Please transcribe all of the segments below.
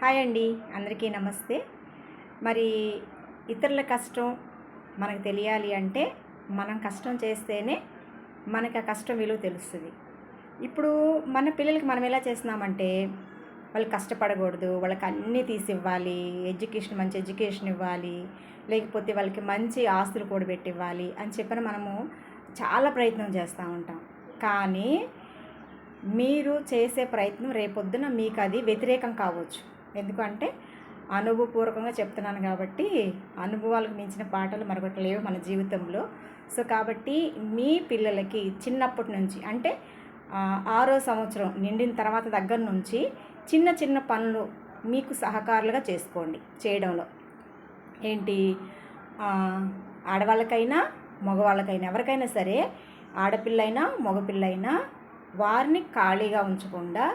Hi అండి, అందరికీ నమస్తే. మరి ఇతరుల కష్టం మనకు తెలియాలి అంటే మనం కష్టం చేస్తేనే మనకు ఆ కష్టం విలువ తెలుస్తుంది. ఇప్పుడు మన పిల్లలకి మనం ఎలా చేస్తున్నామంటే వాళ్ళు కష్టపడకూడదు, వాళ్ళకి అన్నీ తీసివ్వాలి, మంచి ఎడ్యుకేషన్ ఇవ్వాలి, లేకపోతే వాళ్ళకి మంచి ఆస్తులు కూడబెట్టి ఇవ్వాలి అని చెప్పని మనము చాలా ప్రయత్నం చేస్తూ ఉంటాం. కానీ మీరు చేసే ప్రయత్నం రేపొద్దున మీకు అది వ్యతిరేకం కావచ్చు. ఎందుకంటే అనుభవపూర్వకంగా చెప్తున్నాను కాబట్టి, అనుభవాలకు మించిన పాఠాలు మరొకటి లేవు మన జీవితంలో. సో కాబట్టి మీ పిల్లలకి చిన్నప్పటి నుంచి అంటే 6వ సంవత్సరం నిండిన తర్వాత దగ్గర నుంచి చిన్న చిన్న పనులు మీకు సహకారులుగా చేసుకోండి చేయడంలో. ఏంటి, ఆడవాళ్ళకైనా మగవాళ్ళకైనా ఎవరికైనా సరే, ఆడపిల్లైనా మగపిల్లైనా వారిని ఖాళీగా ఉంచకుండా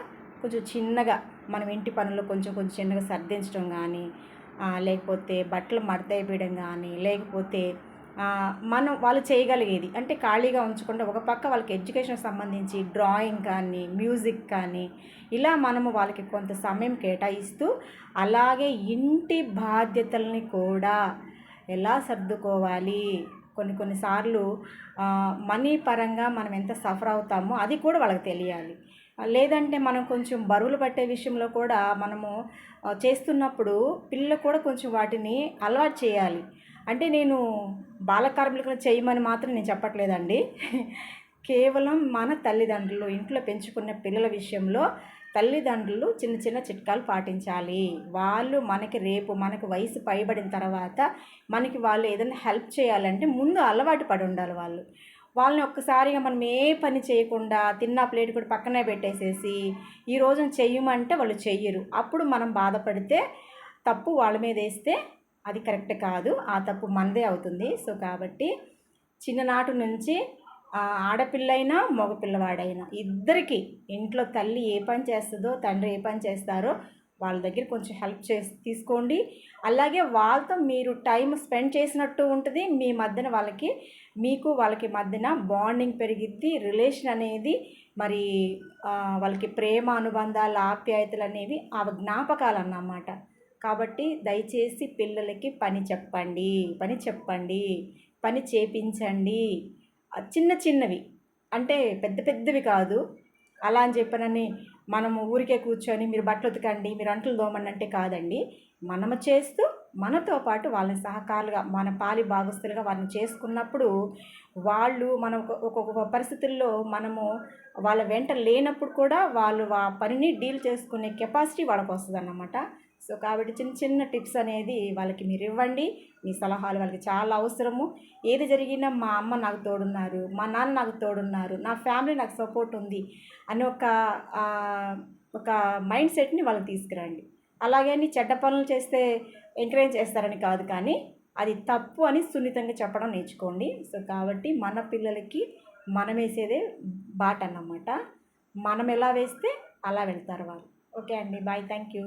కొంచెం చిన్నగా మనం ఇంటి పనుల్లో కొంచెం కొంచెం చిన్నగా సర్దించడం కానీ, లేకపోతే బట్టలు మడతేయడం కానీ, లేకపోతే మనం వాళ్ళు చేయగలిగేది అంటే ఖాళీగా ఉంచకుండా ఒక పక్క వాళ్ళకి ఎడ్యుకేషన్ సంబంధించి డ్రాయింగ్ కానీ, మ్యూజిక్ కానీ ఇలా మనము వాళ్ళకి కొంత సమయం కేటాయిస్తూ, అలాగే ఇంటి బాధ్యతల్ని కూడా ఎలా సర్దుకోవాలి, కొన్నిసార్లు మనీ పరంగా మనం ఎంత సఫర్ అవుతామో అది కూడా వాళ్ళకి తెలియాలి. లేదంటే మనం కొంచెం బరువులు పట్టే విషయంలో కూడా మనము చేస్తున్నప్పుడు పిల్లలు కూడా కొంచెం వాటిని అలవాటు చేయాలి. అంటే నేను బాలకార్మికులు చేయమని మాత్రం నేను చెప్పట్లేదండి. కేవలం మన తల్లిదండ్రులు ఇంట్లో పెంచుకున్న పిల్లల విషయంలో తల్లిదండ్రులు చిన్న చిన్న చిట్కాలు పాటించాలి. వాళ్ళు మనకు వయసు పైబడిన తర్వాత వాళ్ళు ఏదైనా హెల్ప్ చేయాలంటే ముందు అలవాటు పడి ఉండాలి. వాళ్ళని ఒక్కసారిగా మనం ఏ పని చేయకుండా తిన్న ప్లేట్ కూడా పక్కనే పెట్టేసేసి ఈ రోజున చెయ్యమంటే వాళ్ళు చెయ్యరు. అప్పుడు మనం బాధపడితే తప్పు వాళ్ళ మీద వేస్తే అది కరెక్ట్ కాదు, ఆ తప్పు మనదే అవుతుంది. సో కాబట్టి చిన్ననాటి నుంచి ఆడపిల్లైనా మగపిల్లవాడైనా ఇద్దరికి ఇంట్లో తల్లి ఏ పని చేస్తుందో తండ్రి ఏ పని చేస్తారో వాళ్ళ దగ్గర కొంచెం హెల్ప్ తీసుకోండి. అలాగే వాళ్ళతో మీరు టైం స్పెండ్ చేసినట్టు ఉంటుంది. మీ మధ్యన వాళ్ళకి మధ్యన బాండింగ్ పెరిగిద్ది. రిలేషన్ అనేది మరి వాళ్ళకి ప్రేమ అనుబంధాలు ఆప్యాయతలు అనేవి ఆ జ్ఞాపకాలు అన్నమాట. కాబట్టి దయచేసి పిల్లలకి పని చెప్పండి, పని చేపించండి. చిన్న చిన్నవి అంటే పెద్ద పెద్దవి కాదు. అలా అని చెప్పనని మనము ఊరికే కూర్చొని మీరు బట్టలు ఉతకండి, మీరు అంట్లు తోమండి అంటే కాదండి. మనము చేస్తూ మనతో పాటు వాళ్ళని సహకారులుగా మన పాలి భాగస్తులుగా వాళ్ళని చేసుకున్నప్పుడు మనం ఒక్కొక్క పరిస్థితుల్లో మనము వాళ్ళ వెంట లేనప్పుడు కూడా వాళ్ళు ఆ పనిని డీల్ చేసుకునే కెపాసిటీ వాళ్ళకు వస్తుంది అన్నమాట. సో కాబట్టి చిన్న చిన్న టిప్స్ అనేది వాళ్ళకి మీరు ఇవ్వండి. మీ సలహాలు వాళ్ళకి చాలా అవసరము. ఏది జరిగినా మా అమ్మ నాకు తోడున్నారు, మా నాన్న నాకు తోడున్నారు, నా ఫ్యామిలీ నాకు సపోర్ట్ ఉంది అని ఒక మైండ్ సెట్ని వాళ్ళకి తీసుకురండి. అలాగే చెడ్డ పనులు చేస్తే ఎంకరేజ్ చేస్తారని కాదు, కానీ అది తప్పు అని సున్నితంగా చెప్పడం నేర్చుకోండి. సో కాబట్టి మన పిల్లలకి మనం వేసేదే బాట అన్నమాట. మనం ఎలా వేస్తే అలా వెళ్తారు వాళ్ళు. ఓకే అండి, బాయ్, థ్యాంక్ యూ.